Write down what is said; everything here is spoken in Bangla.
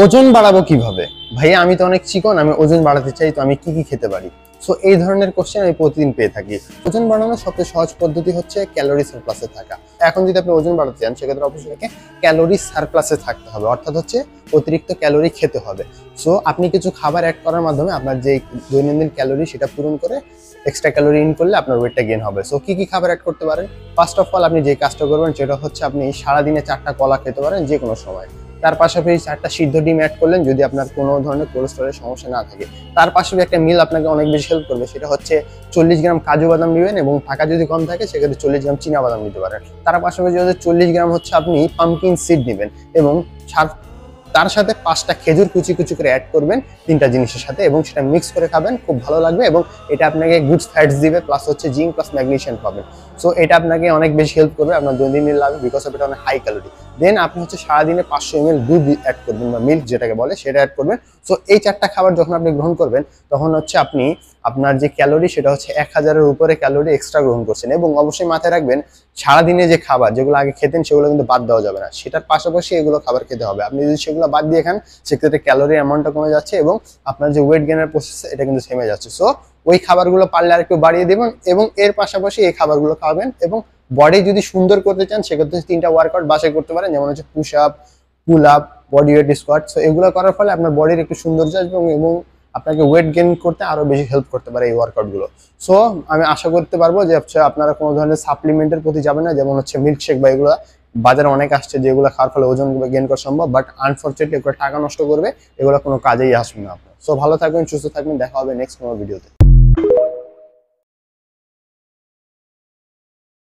ওজন বাড়াবো কিভাবে? ভাইয়া আমি তো অনেক চিকন, আমি ওজন বাড়াতে চাই, তো আমি কি কি খেতে পারি? সো এই ধরনের কোশ্চেন আমি প্রতিদিন পেয়ে থাকি। ওজন বাড়ানোর সবচেয়ে সহজ পদ্ধতি হচ্ছে ক্যালোরি সারপ্লাসে থাকা। এখন যদি আপনি ওজন বাড়াতে চান সেক্ষেত্রে অবশ্যই আপনাকে ক্যালোরি সারপ্লাসে থাকতে হবে, অর্থাৎ হচ্ছে অতিরিক্ত ক্যালোরি খেতে হবে। সো আপনি কিছু খাবার অ্যাড করার মাধ্যমে আপনার যে দৈনন্দিন ক্যালোরি সেটা পূরণ করে এক্সট্রা ক্যালোরি ইন করলে আপনার ওয়েটটা গেইন হবে। সো কি কি খাবার অ্যাড করতে পারেন? ফার্স্ট অফ অল আপনি যে কাজটা করবেন সেটা হচ্ছে আপনি সারাদিনে 4টা কলা খেতে পারেন যে কোনো সময়। তার পাশাপাশি 4টা সিদ্ধ ডিম অ্যাড করলেন যদি আপনার কোনো ধরনের কোলেস্টেরলের সমস্যা না থাকে। তার পাশাপাশি একটা মিল আপনাকে অনেক বেশি হেল্প করবে, সেটা হচ্ছে 40 গ্রাম কাজু বাদাম নেবেন এবং টাকা যদি কম থাকে সেক্ষেত্রে 40 গ্রাম চীনা বাদাম নিতে পারেন। তার পাশাপাশি 40 গ্রাম হচ্ছে আপনি পাম্পকিন সিড নেবেন এবং তার সাথে 5টা খেজুর কুচি কুচি করে অ্যাড করবেন 3টা জিনিসের সাথে এবং সেটা মিক্স করে খাবেন, খুব ভালো লাগবে এবং এটা আপনাকে গুড ফ্যাটস দিবে, প্লাস হচ্ছে জিঙ্ক প্লাস ম্যাগনেসিয়াম পাবেন। সো এটা আপনাকে অনেক বেশি হেল্প করবে আপনার দৈনন্দিন লাইফে, বিকজ অফ এটা অনেক হাই ক্যালোরি। দেন আপনি হচ্ছে সারাদিনে 500 ml দুধ অ্যাড করবেন বা মিল্ক যেটাকে বলে সেটা অ্যাড করবেন। সো এই 4টা খাবার যখন আপনি গ্রহণ করবেন তখন হচ্ছে আপনি আপনার যে ক্যালোরি সেটা হচ্ছে 1000-এর উপরে ক্যালোরি এক্সট্রা গ্রহণ করছেন। এবং অবশ্যই মাথায় রাখবেন সারাদিনে যে খাবার যেগুলো আগে খেতেন সেগুলো কিন্তু বাদ দেওয়া যাবে না, সেটার পাশাপাশি এগুলো খাবার খেতে হবে। আপনি যদি সেগুলো বাদ দিয়ে খান সেক্ষেত্রে ক্যালোরির অ্যামাউন্টটা কমে যাচ্ছে এবং আপনার যে ওয়েট গেইনের প্রসেস এটা কিন্তু থেমে যাচ্ছে। সো ওই খাবারগুলো পারলে আর একটু বাড়িয়ে দেবেন এবং এর পাশাপাশি এই খাবারগুলো খাবেন। এবং বডি যদি সুন্দর করতে চান সেক্ষেত্রে 3টা ওয়ার্কআউট বাসায় করতে পারেন, যেমন হচ্ছে push up, pull up, body weight squat. So এগুলো করার ফলে আপনার বডির একটু সৌন্দর্য আসবে এবং আপনাকে ওয়েট গেইন করতে আরো বেশি হেল্প করতে পারে এই ওয়ার্কআউট গুলো। সো আমি আশা করতে পারবো যে হচ্ছে আপনারা কোনো ধরনের সাপ্লিমেন্টের প্রতি যাবেন না, যেমন হচ্ছে মিল্কশেক বা এগুলো বাজারে অনেক আসছে যেগুলো খাওয়ার ফলে ওজন গেইন করা সম্ভব, বাট আনফরচুনেটলি এগুলো টাকা নষ্ট করবে, এগুলো কোনো কাজেই আসবে না আপনার। সো ভালো থাকবেন, সুস্থ থাকবেন, দেখা হবে নেক্সট কোনো ভিডিওতে।